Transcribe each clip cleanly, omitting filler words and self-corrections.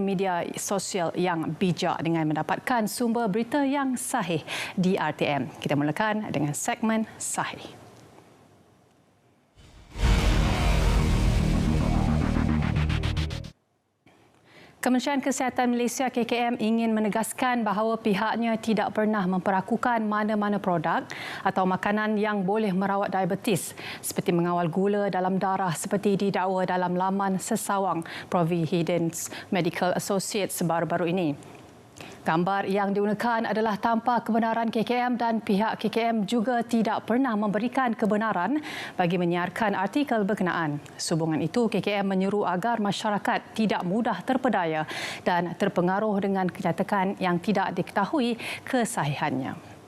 media sosial yang bijak dengan mendapatkan sumber berita yang sahih di RTM. Kita mulakan dengan segmen Sahih. Kementerian Kesihatan Malaysia KKM ingin menegaskan bahawa pihaknya tidak pernah memperakukan mana-mana produk atau makanan yang boleh merawat diabetes seperti mengawal gula dalam darah seperti didakwa dalam laman sesawang Providence Medical Associates baru-baru ini. Gambar yang digunakan adalah tanpa kebenaran KKM dan pihak KKM juga tidak pernah memberikan kebenaran bagi menyiarkan artikel berkenaan. Sehubungan itu, KKM menyeru agar masyarakat tidak mudah terpedaya dan terpengaruh dengan kenyatakan yang tidak diketahui kesahihannya.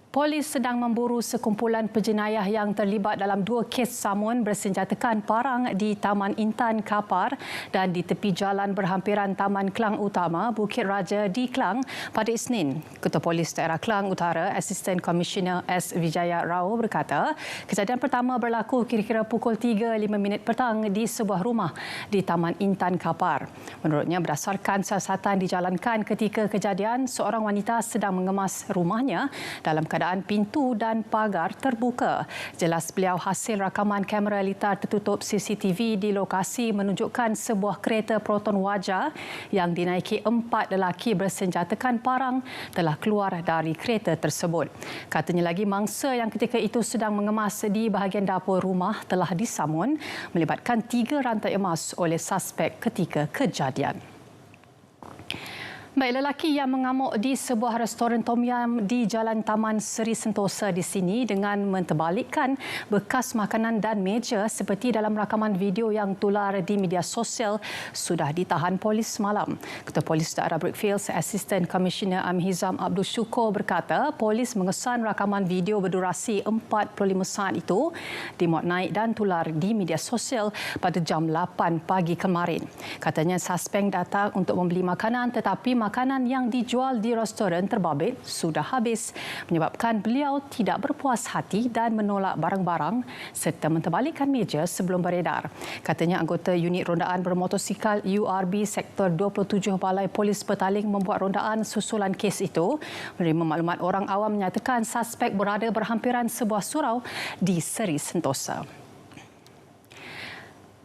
Polis sedang memburu sekumpulan penjenayah yang terlibat dalam 2 kes samun bersenjatakan parang di Taman Intan Kapar dan di tepi jalan berhampiran Taman Klang Utama, Bukit Raja di Klang pada Isnin. Ketua Polis Daerah Klang Utara, Asisten Komisioner S. Vijaya Rao berkata, kejadian pertama berlaku kira-kira pukul 3.05 petang di sebuah rumah di Taman Intan Kapar. Menurutnya, berdasarkan siasatan dijalankan ketika kejadian, seorang wanita sedang mengemas rumahnya dalam keadaan pintu dan pagar terbuka. Jelas beliau hasil rakaman kamera litar tertutup CCTV di lokasi menunjukkan sebuah kereta Proton Wajah yang dinaiki 4 lelaki bersenjatakan parang telah keluar dari kereta tersebut. Katanya lagi mangsa yang ketika itu sedang mengemas di bahagian dapur rumah telah disamun melibatkan 3 rantai emas oleh suspek ketika kejadian. Baik, lelaki yang mengamuk di sebuah restoran Tom Yam di Jalan Taman Seri Sentosa di sini dengan menterbalikkan bekas makanan dan meja seperti dalam rakaman video yang tular di media sosial sudah ditahan polis semalam. Ketua Polis Daerah Brickfields, Asisten Komisioner Amhizam Abdul Syukur berkata polis mengesan rakaman video berdurasi 45 saat itu dimuat naik dan tular di media sosial pada jam 8 pagi kemarin. Katanya suspek datang untuk membeli makanan tetapi makanan yang dijual di restoran terbabit sudah habis menyebabkan beliau tidak berpuas hati dan menolak barang-barang serta menterbalikkan meja sebelum beredar. Katanya anggota unit rondaan bermotosikal URB Sektor 27 Balai Polis Petaling membuat rondaan susulan kes itu. Menerima maklumat orang awam menyatakan suspek berada berhampiran sebuah surau di Seri Sentosa.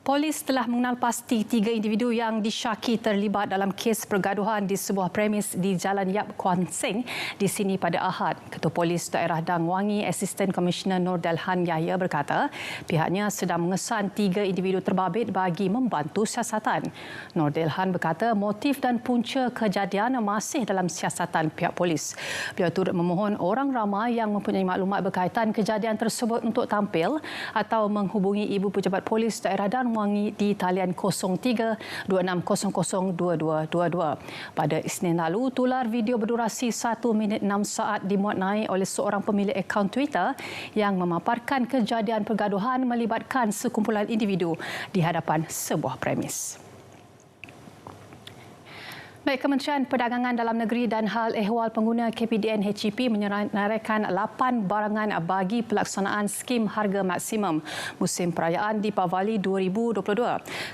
Polis telah mengenal pasti 3 individu yang disyaki terlibat dalam kes pergaduhan di sebuah premis di Jalan Yap Kuan Seng di sini pada Ahad. Ketua Polis Daerah Dang Wangi, Asisten Komisioner Nur Delhan Yahya berkata pihaknya sedang mengesan 3 individu terbabit bagi membantu siasatan. Nur Delhan berkata motif dan punca kejadian masih dalam siasatan pihak polis. Beliau turut memohon orang ramai yang mempunyai maklumat berkaitan kejadian tersebut untuk tampil atau menghubungi Ibu Pejabat Polis Daerah Dang Wangi di talian 03-2600-2222. Pada Isnin lalu, tular video berdurasi 1 minit 6 saat dimuat naik oleh seorang pemilik akaun Twitter yang memaparkan kejadian pergaduhan melibatkan sekumpulan individu di hadapan sebuah premis. Baik, Kementerian Perdagangan Dalam Negeri dan Hal Ehwal Pengguna KPDN HEP menyenaraikan 8 barangan bagi pelaksanaan skim harga maksimum musim perayaan Deepavali 2022.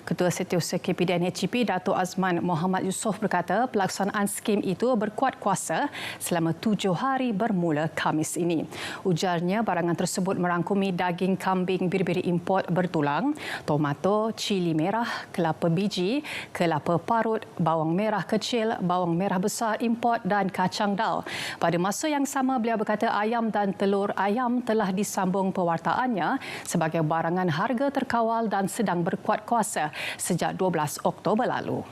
Ketua Setiausaha KPDN HEP Datuk Azman Muhammad Yusof berkata pelaksanaan skim itu berkuat kuasa selama 7 hari bermula Khamis ini. Ujarnya barangan tersebut merangkumi daging kambing biri-biri import bertulang, tomato, cili merah, kelapa biji, kelapa parut, bawang merah kecil, bawang merah besar import dan kacang dal. Pada masa yang sama, beliau berkata ayam dan telur ayam telah disambung pewartaannya sebagai barangan harga terkawal dan sedang berkuat kuasa sejak 12 Oktober lalu.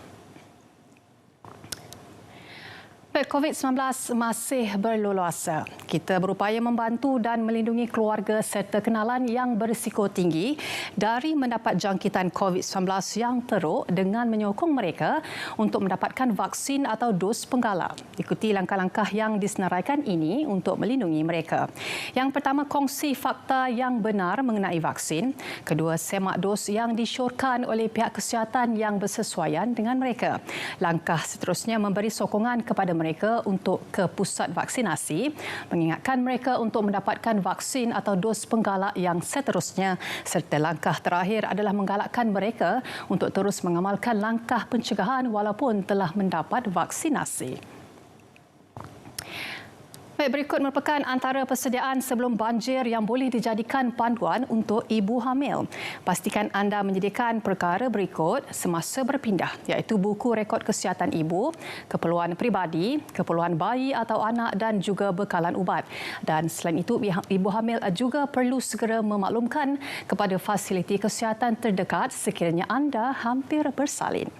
COVID-19 masih berleluasa. Kita berupaya membantu dan melindungi keluarga serta kenalan yang berisiko tinggi dari mendapat jangkitan COVID-19 yang teruk dengan menyokong mereka untuk mendapatkan vaksin atau dos penggalak. Ikuti langkah-langkah yang disenaraikan ini untuk melindungi mereka. Yang pertama, kongsi fakta yang benar mengenai vaksin. Kedua, semak dos yang disyorkan oleh pihak kesihatan yang bersesuaian dengan mereka. Langkah seterusnya, memberi sokongan kepada mereka mereka untuk ke pusat vaksinasi, mengingatkan mereka untuk mendapatkan vaksin atau dos penggalak yang seterusnya, serta langkah terakhir adalah menggalakkan mereka untuk terus mengamalkan langkah pencegahan walaupun telah mendapat vaksinasi. Baik, berikut merupakan antara persediaan sebelum banjir yang boleh dijadikan panduan untuk ibu hamil. Pastikan anda menyediakan perkara berikut semasa berpindah, iaitu buku rekod kesihatan ibu, keperluan peribadi, keperluan bayi atau anak dan juga bekalan ubat. Dan selain itu, ibu hamil juga perlu segera memaklumkan kepada fasiliti kesihatan terdekat sekiranya anda hampir bersalin.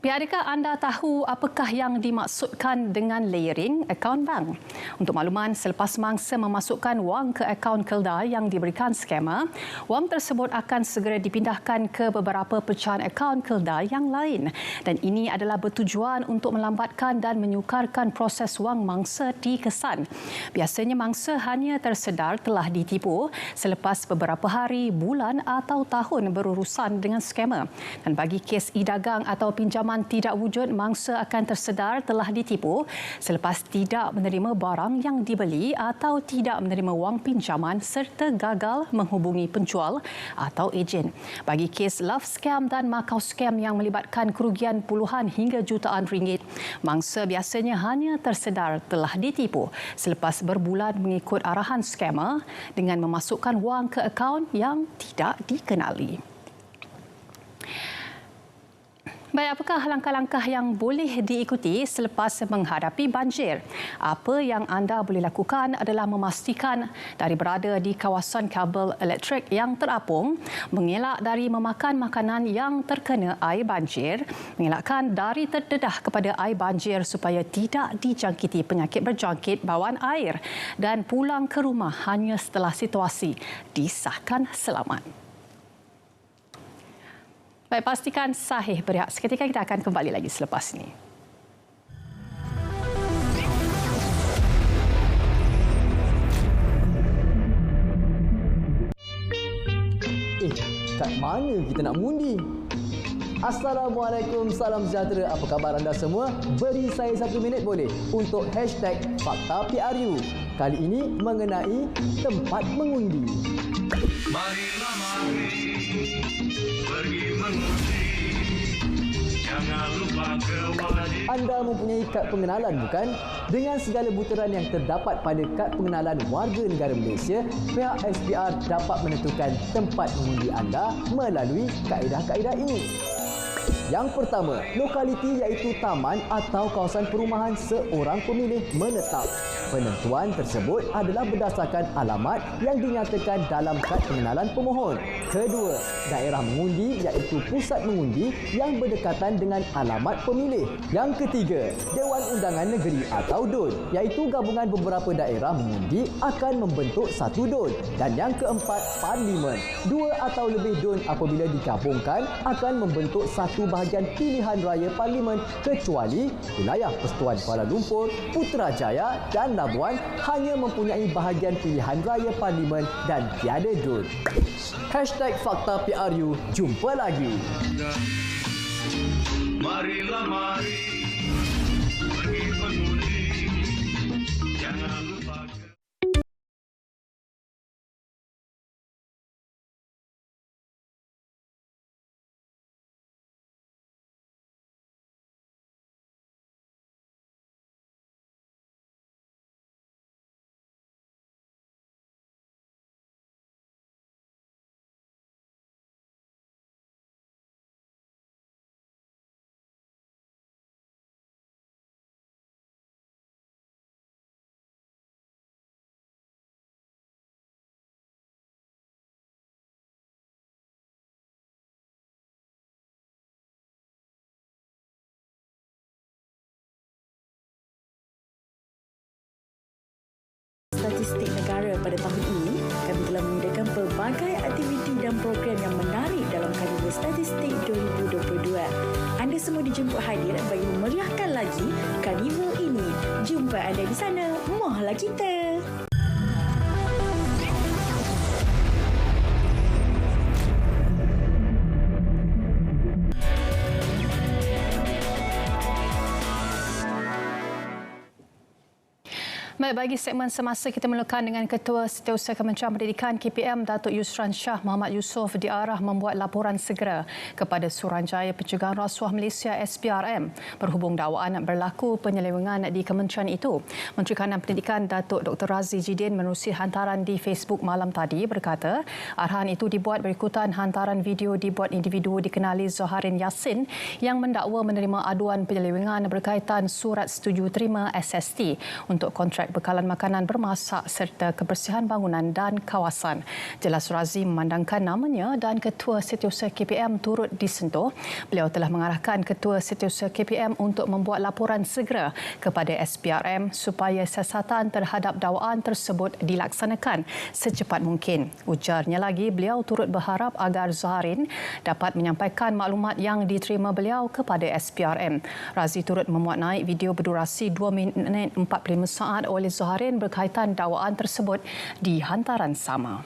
Adakah anda tahu apakah yang dimaksudkan dengan layering akaun bank? Untuk makluman, selepas mangsa memasukkan wang ke akaun keldai yang diberikan skamer, wang tersebut akan segera dipindahkan ke beberapa pecahan akaun keldai yang lain. Dan ini adalah bertujuan untuk melambatkan dan menyukarkan proses wang mangsa dikesan. Biasanya mangsa hanya tersedar telah ditipu selepas beberapa hari, bulan atau tahun berurusan dengan skamer. Dan bagi kes e-dagang atau pinjaman tidak wujud, mangsa akan tersedar telah ditipu selepas tidak menerima barang yang dibeli atau tidak menerima wang pinjaman serta gagal menghubungi penjual atau ejen. Bagi kes love scam dan Macau scam yang melibatkan kerugian puluhan hingga jutaan ringgit, mangsa biasanya hanya tersedar telah ditipu selepas berbulan mengikut arahan skamer dengan memasukkan wang ke akaun yang tidak dikenali. Baik, apakah langkah-langkah yang boleh diikuti selepas menghadapi banjir? Apa yang anda boleh lakukan adalah memastikan dari berada di kawasan kabel elektrik yang terapung, mengelak dari memakan makanan yang terkena air banjir, mengelakkan dari terdedah kepada air banjir supaya tidak dijangkiti penyakit berjangkit bawaan air dan pulang ke rumah hanya setelah situasi disahkan selamat. Baik, pastikan sahih berehat. Seketika kita akan kembali lagi selepas ini. Kat mana kita nak mengundi? Assalamualaikum, salam sejahtera. Apa khabar anda semua? Beri saya 1 minit boleh untuk hashtag Fakta PRU. Kali ini mengenai tempat mengundi. Marilah mari pergi mengundi. Jangan lupa kewajiban. Anda mempunyai kad pengenalan, bukan? Dengan segala butiran yang terdapat pada kad pengenalan warga negara Malaysia, pihak SPR dapat menentukan tempat mengundi anda melalui kaedah-kaedah ini. Yang pertama, lokaliti iaitu taman atau kawasan perumahan seorang pemilih menetap. Penentuan tersebut adalah berdasarkan alamat yang dinyatakan dalam kad pengenalan pemohon. Kedua, daerah mengundi iaitu pusat mengundi yang berdekatan dengan alamat pemilih. Yang ketiga, Dewan Undangan Negeri atau DUN iaitu gabungan beberapa daerah mengundi akan membentuk satu DUN. Dan yang keempat, Parlimen. 2 atau lebih DUN apabila digabungkan akan membentuk satu bahagian pilihan raya Parlimen kecuali wilayah Persekutuan Kuala Lumpur, Putrajaya dan Labuan hanya mempunyai bahagian pilihan raya Parlimen dan tiada DUN. Hashtag Fakta PRU. Jumpa lagi. Marilah mari pergi mengundi. Jangan lupa. Statistik negara pada tahun ini, kami telah menyediakan pelbagai aktiviti dan program yang menarik dalam Karnival Statistik 2022. Anda semua dijemput hadir bagi memeriahkan lagi Karnival ini. Jumpa anda di sana. Mohlah kita! Baik, bagi segmen semasa kita melukan dengan Ketua Setiausaha Kementerian Pendidikan KPM Datuk Yusran Shah Muhammad Yusof diarah membuat laporan segera kepada Suruhanjaya Pencegahan Rasuah Malaysia SPRM berhubung dakwaan berlaku penyelewengan di kementerian itu. Menteri Kanan Pendidikan Datuk Dr. Razi Jidin menerusi hantaran di Facebook malam tadi berkata arahan itu dibuat berikutan hantaran video dibuat individu dikenali Zaharin Yassin yang mendakwa menerima aduan penyelewengan berkaitan surat setuju terima SST untuk kontrak bekalan makanan bermasak serta kebersihan bangunan dan kawasan. Jelas Razi memandangkan namanya dan Ketua Setiausaha KPM turut disentuh. Beliau telah mengarahkan Ketua Setiausaha KPM untuk membuat laporan segera kepada SPRM supaya siasatan terhadap dakwaan tersebut dilaksanakan secepat mungkin. Ujarnya lagi, beliau turut berharap agar Zaharin dapat menyampaikan maklumat yang diterima beliau kepada SPRM. Razi turut memuat naik video berdurasi 2 minit 45 saat oleh Zaharin berkaitan dakwaan tersebut di hantaran sama.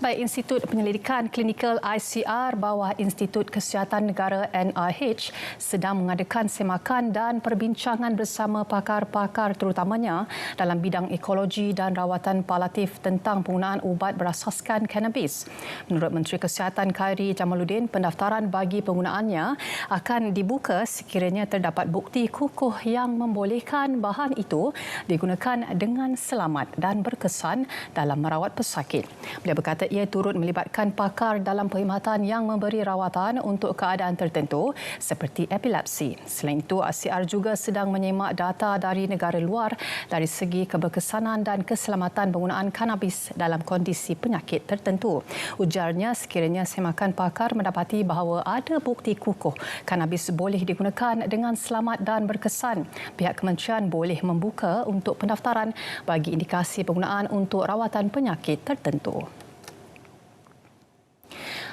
Baik, Institut Penyelidikan Klinikal ICR bawah Institut Kesihatan Negara NIH sedang mengadakan semakan dan perbincangan bersama pakar-pakar terutamanya dalam bidang ekologi dan rawatan paliatif tentang penggunaan ubat berasaskan kanabis. Menurut Menteri Kesihatan Khairi Jamaluddin, pendaftaran bagi penggunaannya akan dibuka sekiranya terdapat bukti kukuh yang membolehkan bahan itu digunakan dengan selamat dan berkesan dalam merawat pesakit. Beliau berkata ia turut melibatkan pakar dalam perkhidmatan yang memberi rawatan untuk keadaan tertentu seperti epilepsi. Selain itu, ICR juga sedang menyemak data dari negara luar dari segi keberkesanan dan keselamatan penggunaan kanabis dalam kondisi penyakit tertentu. Ujarnya, sekiranya semakan pakar mendapati bahawa ada bukti kukuh kanabis boleh digunakan dengan selamat dan berkesan, pihak kementerian boleh membuka untuk pendaftaran bagi indikasi penggunaan untuk rawatan penyakit tertentu.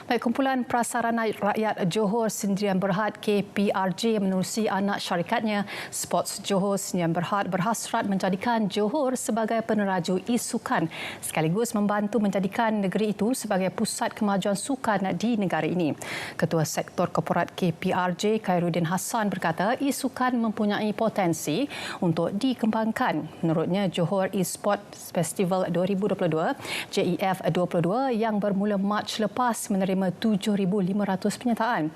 Baik, Kumpulan Prasarana Rakyat Johor Sdn Bhd KPRJ menerusi anak syarikatnya Sports Johor Sdn Bhd berhasrat menjadikan Johor sebagai peneraju e-sukan sekaligus membantu menjadikan negeri itu sebagai pusat kemajuan sukan di negara ini. Ketua Sektor Korporat KPRJ Khairuddin Hassan berkata e-sukan mempunyai potensi untuk dikembangkan. Menurutnya, Johor E-Sports Festival 2022 JEF 22 yang bermula Mac lepas menerima 7,500 penyertaan.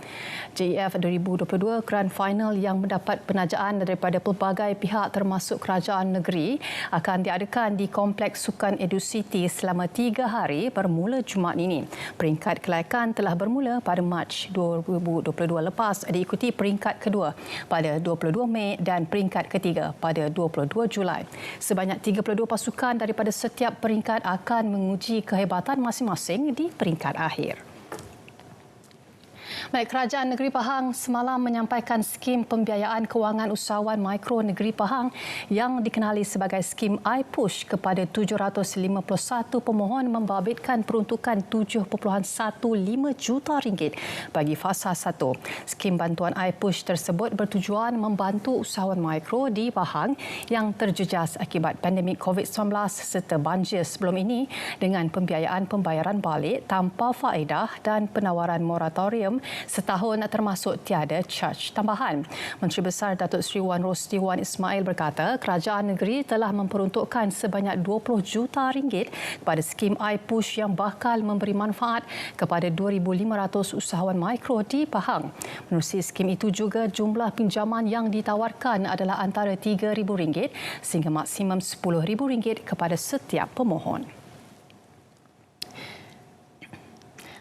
JEF 2022 Grand Final yang mendapat penajaan daripada pelbagai pihak termasuk kerajaan negeri akan diadakan di Kompleks Sukan EduCity selama 3 hari bermula Jumaat ini. Peringkat kelayakan telah bermula pada Mac 2022 lepas, diikuti peringkat kedua pada 22 Mei dan peringkat ketiga pada 22 Julai. Sebanyak 32 pasukan daripada setiap peringkat akan menguji kehebatan masing-masing di peringkat akhir. Baik, Kerajaan Negeri Pahang semalam menyampaikan skim pembiayaan kewangan usahawan mikro negeri Pahang yang dikenali sebagai skim iPush kepada 751 pemohon membabitkan peruntukan 7.15 juta ringgit bagi fasa 1. Skim bantuan iPush tersebut bertujuan membantu usahawan mikro di Pahang yang terjejas akibat pandemik COVID-19 serta banjir sebelum ini dengan pembiayaan pembayaran balik tanpa faedah dan penawaran moratorium setahun termasuk tiada charge tambahan. Menteri Besar Datuk Seri Wan Rosli Wan Ismail berkata kerajaan negeri telah memperuntukkan sebanyak 20 juta ringgit kepada skim iPush yang bakal memberi manfaat kepada 2,500 usahawan mikro di Pahang. Menerusi skim itu juga jumlah pinjaman yang ditawarkan adalah antara RM3,000 sehingga maksimum RM10,000 kepada setiap pemohon.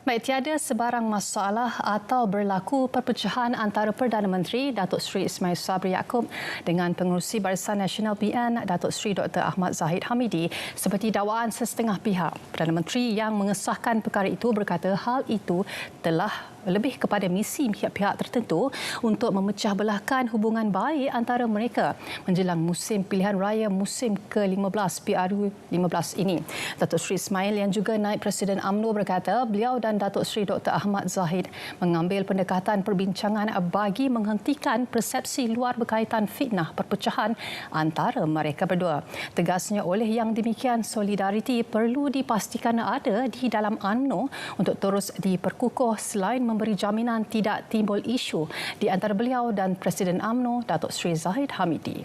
Baik, tiada sebarang masalah atau berlaku perpecahan antara Perdana Menteri Datuk Seri Ismail Sabri Yaakob dengan Pengerusi Barisan Nasional PN Datuk Seri Dr. Ahmad Zahid Hamidi seperti dakwaan sesetengah pihak. Perdana Menteri yang mengesahkan perkara itu berkata hal itu telah lebih kepada misi pihak-pihak tertentu untuk memecah belahkan hubungan baik antara mereka menjelang musim pilihan raya musim ke-15 PRU 15 ini. Datuk Seri Ismail yang juga naib Presiden UMNO berkata beliau dan Datuk Seri Dr. Ahmad Zahid mengambil pendekatan perbincangan bagi menghentikan persepsi luar berkaitan fitnah perpecahan antara mereka berdua. Tegasnya oleh yang demikian solidariti perlu dipastikan ada di dalam UMNO untuk terus diperkukuh selain memberi jaminan tidak timbul isu di antara beliau dan Presiden UMNO Datuk Seri Zahid Hamidi.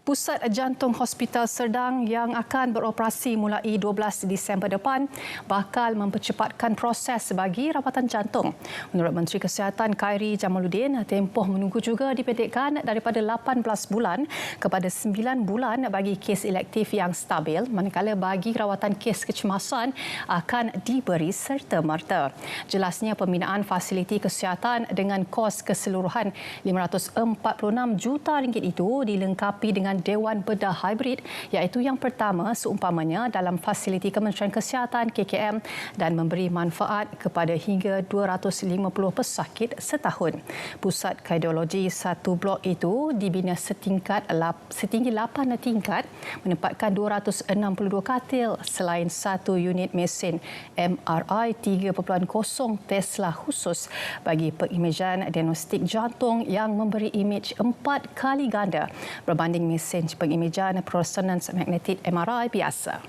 Pusat Jantung Hospital Serdang yang akan beroperasi mulai 12 Disember depan bakal mempercepatkan proses bagi rawatan jantung. Menurut Menteri Kesihatan Khairi Jamaluddin, tempoh menunggu juga dipendekkan daripada 18 bulan kepada 9 bulan bagi kes elektif yang stabil, manakala bagi rawatan kes kecemasan akan diberi serta-merta. Jelasnya pembinaan fasiliti kesihatan dengan kos keseluruhan RM546 juta itu dilengkapi dengan Dewan Bedah Hybrid, iaitu yang pertama seumpamanya dalam fasiliti Kementerian Kesihatan KKM dan memberi manfaat kepada hingga 250 pesakit setahun. Pusat kardiologi satu blok itu dibina setinggi 8 tingkat, menempatkan 262 katil selain satu unit mesin MRI 3.0 Tesla khusus bagi pengimejan diagnostik jantung yang memberi imej 4 kali ganda berbanding mesin pengimejan resonance magnetic MRI biasa.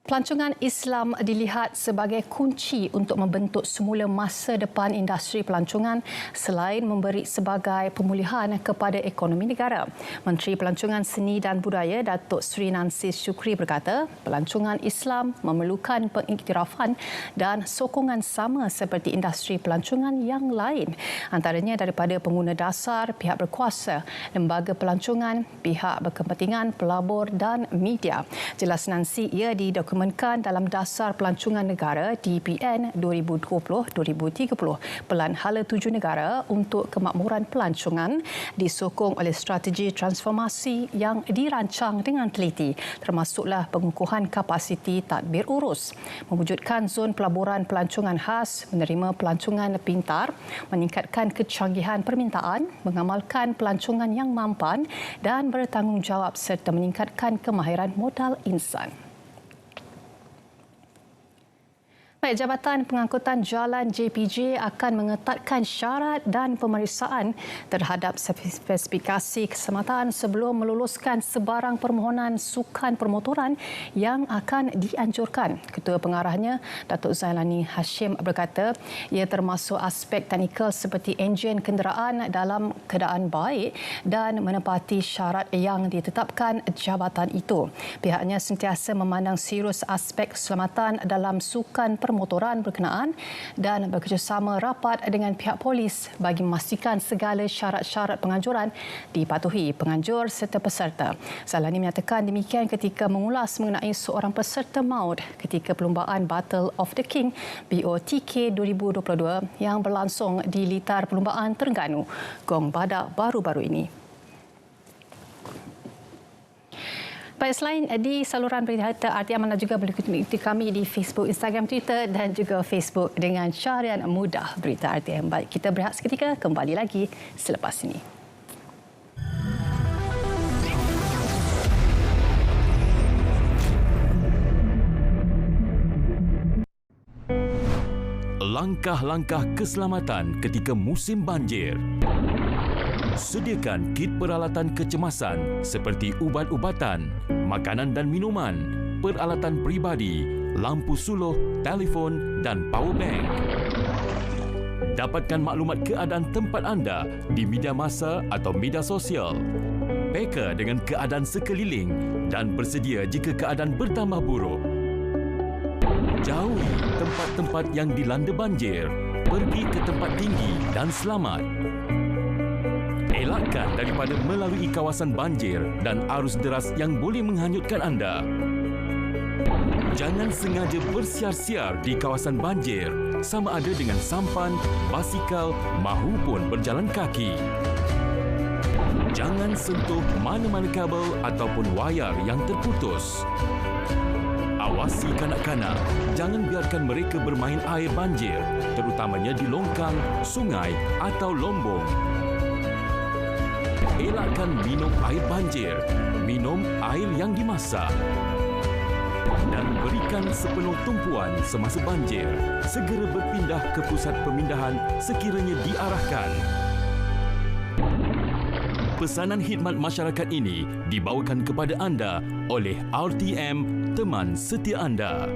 Pelancongan Islam dilihat sebagai kunci untuk membentuk semula masa depan industri pelancongan selain memberi sebagai pemulihan kepada ekonomi negara. Menteri Pelancongan Seni dan Budaya Datuk Seri Nancy Shukri berkata, pelancongan Islam memerlukan pengiktirafan dan sokongan sama seperti industri pelancongan yang lain, antaranya daripada pengguna dasar, pihak berkuasa, lembaga pelancongan, pihak berkepentingan, pelabur dan media. Jelas Nancy, ia didokumentasikan dalam Dasar Pelancongan Negara DPN 2020-2030. Pelan Hala 7 Negara untuk Kemakmuran Pelancongan disokong oleh strategi transformasi yang dirancang dengan teliti, termasuklah pengukuhan kapasiti tadbir urus, mewujudkan zon pelaburan pelancongan khas, menerima pelancongan pintar, meningkatkan kecanggihan permintaan, mengamalkan pelancongan yang mampan dan bertanggungjawab serta meningkatkan kemahiran modal insan. Baik, Jabatan Pengangkutan Jalan JPJ akan mengetatkan syarat dan pemeriksaan terhadap spesifikasi keselamatan sebelum meluluskan sebarang permohonan sukan permotoran yang akan dianjurkan. Ketua Pengarahnya, Datuk Zailani Hashim berkata, ia termasuk aspek teknikal seperti enjin kenderaan dalam keadaan baik dan menepati syarat yang ditetapkan jabatan itu. Pihaknya sentiasa memandang serius aspek keselamatan dalam sukan permotoran berkenaan dan bekerjasama rapat dengan pihak polis bagi memastikan segala syarat-syarat penganjuran dipatuhi penganjur serta peserta. Zailani menyatakan demikian ketika mengulas mengenai seorang peserta maut ketika perlumbaan Battle of the King BOTK 2022 yang berlangsung di litar perlumbaan Terengganu, Gong Badak baru-baru ini. Baik, selain di saluran berita RTM, anda juga boleh ikuti kami di Facebook, Instagram, Twitter dan juga Facebook dengan carian mudah berita RTM. Baik, kita berehat seketika, kembali lagi selepas ini. Langkah-langkah keselamatan ketika musim banjir. Sediakan kit peralatan kecemasan seperti ubat-ubatan, makanan dan minuman, peralatan peribadi, lampu suluh, telefon dan power bank. Dapatkan maklumat keadaan tempat anda di media massa atau media sosial. Peka dengan keadaan sekeliling dan bersedia jika keadaan bertambah buruk. Jauhi tempat-tempat yang dilanda banjir. Pergi ke tempat tinggi dan selamat. Elakkan daripada melalui kawasan banjir dan arus deras yang boleh menghanyutkan anda. Jangan sengaja bersiar-siar di kawasan banjir, sama ada dengan sampan, basikal mahupun berjalan kaki. Jangan sentuh mana-mana kabel ataupun wayar yang terputus. Awasi kanak-kanak, jangan biarkan mereka bermain air banjir, terutamanya di longkang, sungai atau lombong. Elakkan minum air banjir, minum air yang dimasak. Dan berikan sepenuh tumpuan semasa banjir. Segera berpindah ke pusat pemindahan sekiranya diarahkan. Pesanan khidmat masyarakat ini dibawakan kepada anda oleh RTM, teman setia anda.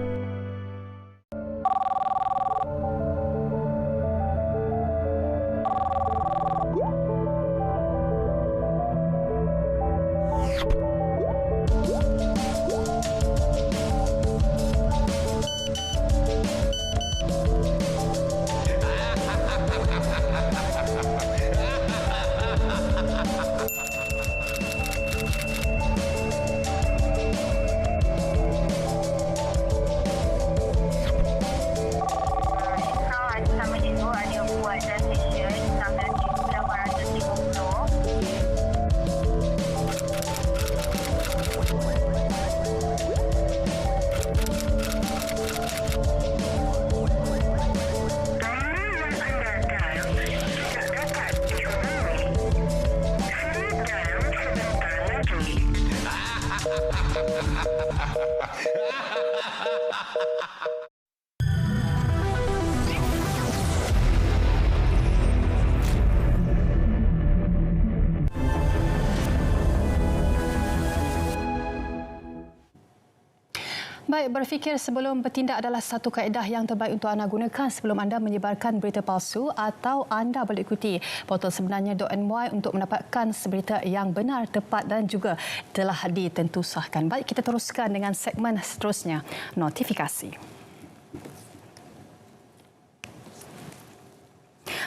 Baik, berfikir sebelum bertindak adalah satu kaedah yang terbaik untuk anda gunakan sebelum anda menyebarkan berita palsu atau anda boleh ikuti portal sebenarnya.my untuk mendapatkan berita yang benar, tepat dan juga telah ditentusahkan. Baik, kita teruskan dengan segmen seterusnya, notifikasi.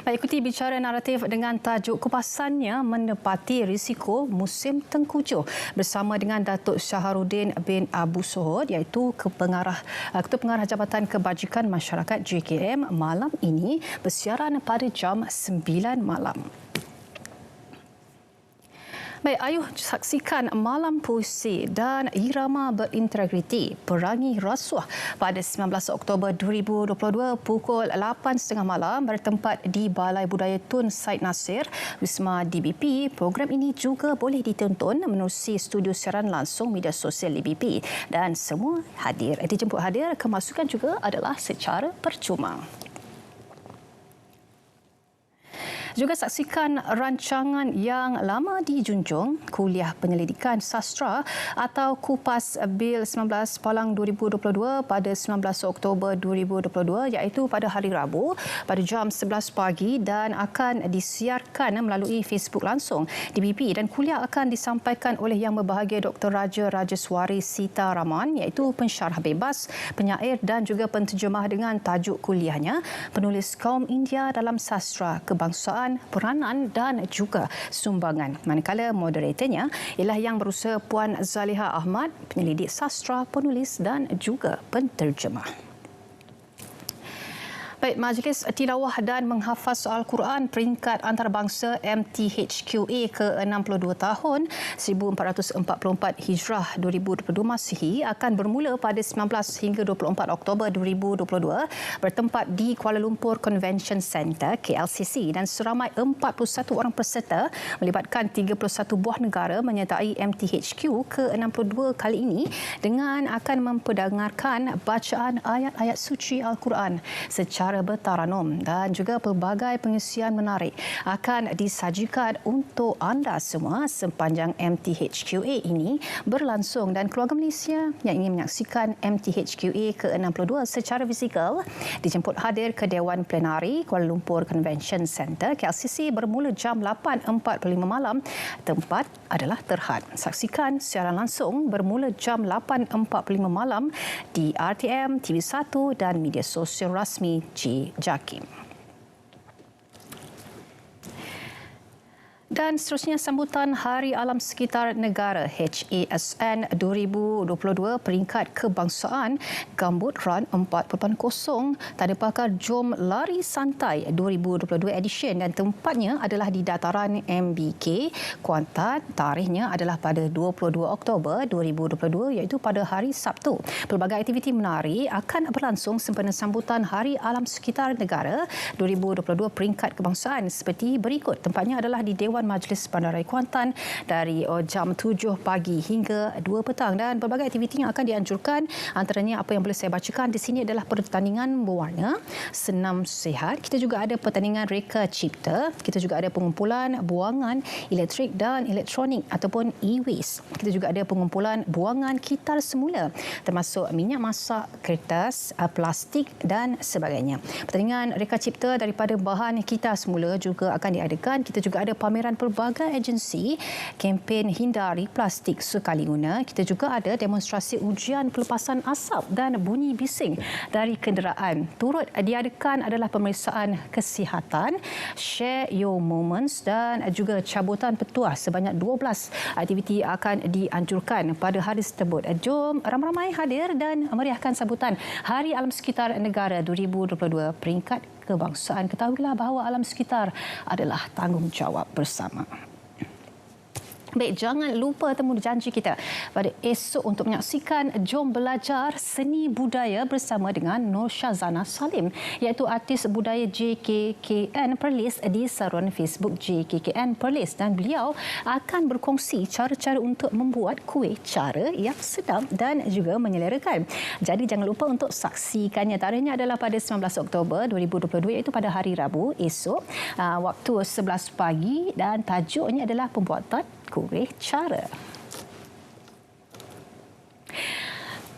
Baik, ikuti bicara naratif dengan tajuk kupasannya menepati risiko musim tengkujuh bersama dengan Datuk Syaharuddin bin Abu Sohod iaitu Ketua Pengarah Jabatan Kebajikan Masyarakat JKM malam ini bersiaran pada jam 9 malam. Baik, ayuh saksikan Malam Puisi dan Irama Berintegriti Perangi Rasuah pada 19 Oktober 2022 pukul 8.30 malam bertempat di Balai Budaya Tun Said Nasir, Wisma DBP. Program ini juga boleh ditonton menerusi studio siaran langsung media sosial DBP dan semua hadir. Dijemput hadir, kemasukan juga adalah secara percuma. Juga saksikan rancangan yang lama dijunjung, Kuliah Penyelidikan Sastra atau Kupas Bil 19/2022 pada 19 Oktober 2022 iaitu pada hari Rabu pada jam 11 pagi dan akan disiarkan melalui Facebook langsung DBP dan kuliah akan disampaikan oleh Yang Berbahagia Dr. Raja Rajeswari Sita Raman iaitu pensyarah bebas, penyair dan juga penterjemah dengan tajuk kuliahnya Penulis Kaum India dalam Sastra Kebangsaan, Peranan dan juga Sumbangan. Manakala moderatornya ialah Yang Berusaha Puan Zaliha Ahmad, penyelidik sastra, penulis dan juga penterjemah. Baik, Majlis Tilawah dan Menghafaz Al-Quran peringkat antarabangsa MTHQA ke-62 tahun 1444 Hijrah 2022 Masihi akan bermula pada 19 hingga 24 Oktober 2022 bertempat di Kuala Lumpur Convention Centre KLCC dan seramai 41 orang peserta melibatkan 31 buah negara menyertai MTHQ ke-62 kali ini dengan akan memperdengarkan bacaan ayat-ayat suci Al-Quran secara bertaranum dan juga pelbagai pengisian menarik akan disajikan untuk anda semua sepanjang MTHQA ini berlangsung dan keluarga Malaysia yang ingin menyaksikan MTHQA ke-62 secara fizikal dijemput hadir ke Dewan Plenari Kuala Lumpur Convention Centre KLCC bermula jam 8.45 malam. Tempat adalah terhad. Saksikan siaran langsung bermula jam 8.45 malam di RTM, TV1 dan media sosial rasmi JAKIM. Dan seterusnya sambutan Hari Alam Sekitar Negara HASN 2022 peringkat kebangsaan Gambut Run 4.0 Tanda Pakar Jom Lari Santai 2022 edition dan tempatnya adalah di dataran MBK Kuantan. Tarikhnya adalah pada 22 Oktober 2022 iaitu pada hari Sabtu. Pelbagai aktiviti menari akan berlangsung sempena sambutan Hari Alam Sekitar Negara 2022 peringkat kebangsaan seperti berikut. Tempatnya adalah di Dewan Majlis Bandaraya Kuantan dari jam 7 pagi hingga 2 petang dan berbagai aktiviti yang akan dianjurkan antaranya apa yang boleh saya bacakan di sini adalah pertandingan berwarna, senam sihat, kita juga ada pertandingan reka cipta, kita juga ada pengumpulan buangan elektrik dan elektronik ataupun e-waste. Kita juga ada pengumpulan buangan kitar semula termasuk minyak masak, kertas, plastik dan sebagainya. Pertandingan reka cipta daripada bahan kitar semula juga akan diadakan. Kita juga ada pameran pelbagai agensi, kempen hindari plastik sekali guna. Kita juga ada demonstrasi ujian pelepasan asap dan bunyi bising dari kenderaan. Turut diadakan adalah pemeriksaan kesihatan, share your moments dan juga cabutan petuah. Sebanyak 12 aktiviti akan dianjurkan pada hari tersebut. Jom ramai-ramai hadir dan meriahkan sambutan Hari Alam Sekitar Negara 2022 peringkat kebangsaan. Ketahuilah bahawa alam sekitar adalah tanggungjawab bersama. Baik, jangan lupa temu janji kita pada esok untuk menyaksikan Jom Belajar Seni Budaya bersama dengan Nur Syazana Salim, iaitu artis budaya JKKN Perlis di saluran Facebook JKKN Perlis, dan beliau akan berkongsi cara-cara untuk membuat kuih cara yang sedap dan juga menyelerakan. Jadi jangan lupa untuk saksikannya. Tarikhnya adalah pada 19 Oktober 2022, iaitu pada hari Rabu esok, waktu 11 pagi, dan tajuknya adalah pembuatan kuih cara.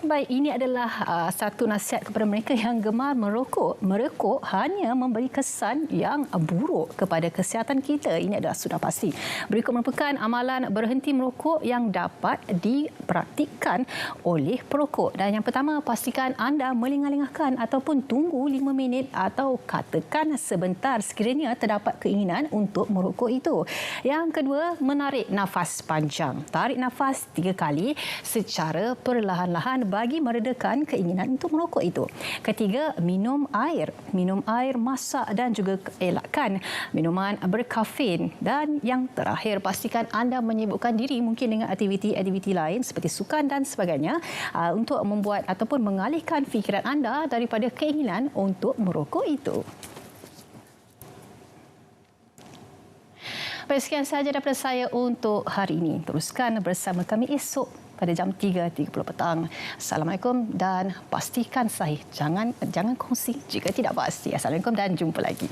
Baik, ini adalah satu nasihat kepada mereka yang gemar merokok. Merokok hanya memberi kesan yang buruk kepada kesihatan kita. Ini adalah sudah pasti. Berikut merupakan amalan berhenti merokok yang dapat dipraktikkan oleh perokok. Dan yang pertama, pastikan anda melengah-lengahkan ataupun tunggu 5 minit atau katakan sebentar sekiranya terdapat keinginan untuk merokok itu. Yang kedua, menarik nafas panjang. Tarik nafas 3 kali secara perlahan-lahan bagi meredakan keinginan untuk merokok itu. Ketiga, minum air. Minum air masak dan juga elakkan minuman berkafein. Dan yang terakhir, pastikan anda menyibukkan diri mungkin dengan aktiviti-aktiviti lain seperti sukan dan sebagainya untuk membuat ataupun mengalihkan fikiran anda daripada keinginan untuk merokok itu. Baik, sekian sahaja daripada saya untuk hari ini. Teruskan bersama kami esok pada jam 3.30 petang. Assalamualaikum dan pastikan sahih. Jangan kongsi jika tidak pasti. Assalamualaikum dan jumpa lagi.